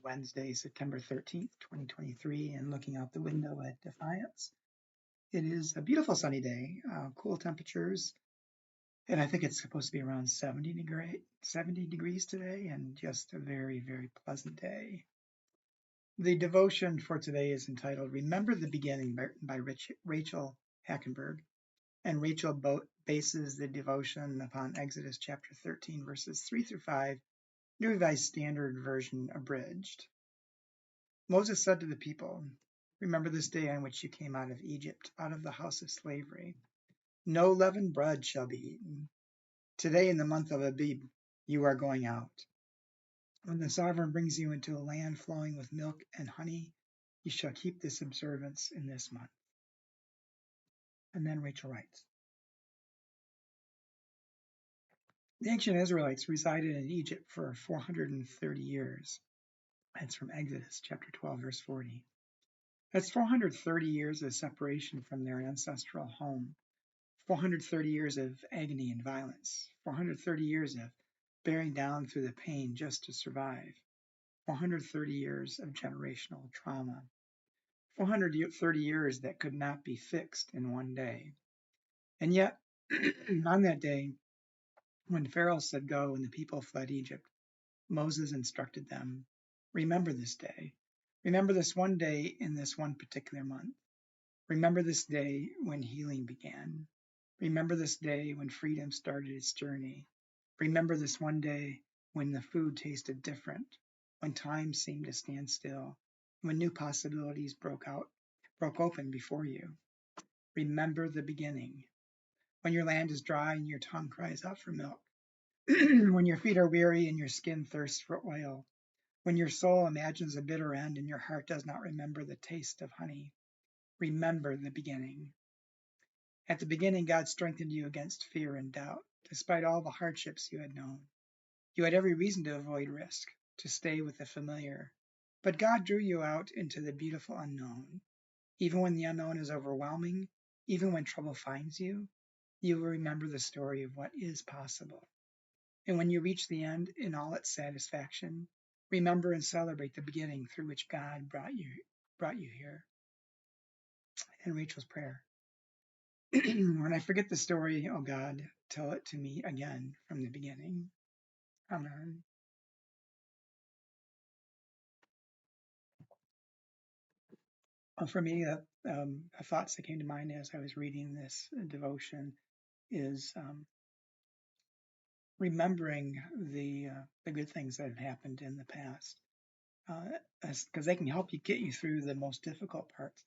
Wednesday, September 13th, 2023, and looking out the window at Defiance. It is a beautiful sunny day, cool temperatures, and I think it's supposed to be around 70 degrees today, and just a very, very pleasant day. The devotion for today is entitled Remember the Beginning by Rachel Hackenberg, and Rachel bases the devotion upon Exodus chapter 13, verses 3 through 5, New Revised Standard Version abridged. Moses said to the people, Remember this day on which you came out of Egypt, out of the house of slavery. No leavened bread shall be eaten. Today in the month of Abib, you are going out. When the sovereign brings you into a land flowing with milk and honey, you shall keep this observance in this month. And then Rachel writes, The ancient Israelites resided in Egypt for 430 years. That's from Exodus chapter 12, verse 40. That's 430 years of separation from their ancestral home, 430 years of agony and violence, 430 years of bearing down through the pain just to survive, 430 years of generational trauma, 430 years that could not be fixed in one day. And yet, on that day, when Pharaoh said go and the people fled Egypt, Moses instructed them, Remember this day. Remember this one day in this one particular month. Remember this day when healing began. Remember this day when freedom started its journey. Remember this one day when the food tasted different, when time seemed to stand still, when new possibilities broke open before you. Remember the beginning. When your land is dry and your tongue cries out for milk. When your feet are weary and your skin thirsts for oil. When your soul imagines a bitter end and your heart does not remember the taste of honey. Remember the beginning. At the beginning, God strengthened you against fear and doubt, despite all the hardships you had known. You had every reason to avoid risk, to stay with the familiar. But God drew you out into the beautiful unknown. Even when the unknown is overwhelming, even when trouble finds you, you will remember the story of what is possible. And when you reach the end in all its satisfaction, remember and celebrate the beginning through which God brought you here. And Rachel's prayer. When I forget the story, oh God, tell it to me again from the beginning. Amen. For me, the thoughts that came to mind as I was reading this devotion is remembering the good things that have happened in the past, because they can help you get you through the most difficult parts.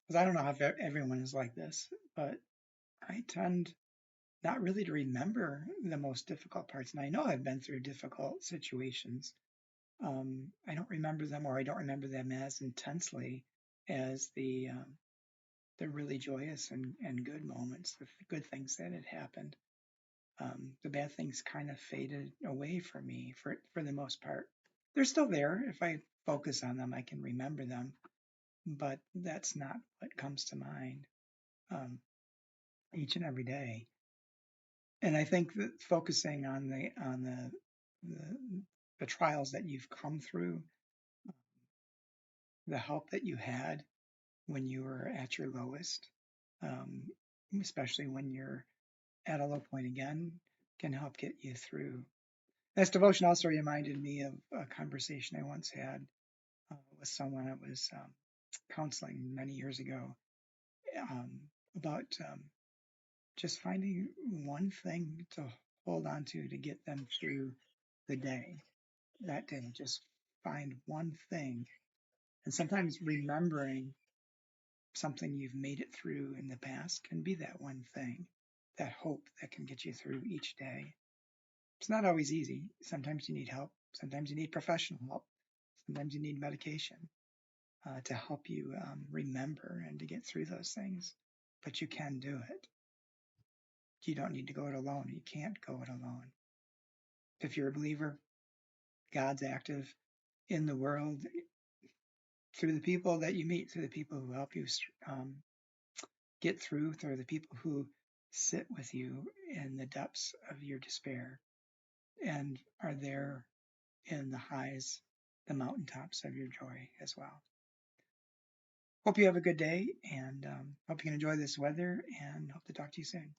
Because I don't know if everyone is like this, but I tend not really to remember the most difficult parts. And I know I've been through difficult situations. I don't remember them, or I don't remember them as intensely as the really joyous and good moments, the good things that had happened. The bad things kind of faded away from me for the most part. They're still there. If I focus on them, I can remember them, but that's not what comes to mind each and every day. And I think that focusing on the trials that you've come through, the help that you had when you were at your lowest, especially when you're at a low point again, can help get you through. This devotion also reminded me of a conversation I once had with someone I was counseling many years ago about just finding one thing to hold on to get them through the day. That day, just find one thing. And sometimes remembering something you've made it through in the past can be that one thing, that hope that can get you through each day. It's not always easy. Sometimes you need help. Sometimes you need professional help. Sometimes you need medication to help you remember and to get through those things. But you can do it. You don't need to go it alone. You can't go it alone. If you're a believer, God's active in the world through the people that you meet, through the people who help you get through the people who sit with you in the depths of your despair and are there in the highs, the mountaintops of your joy as well. Hope you have a good day, and hope you can enjoy this weather, and hope to talk to you soon.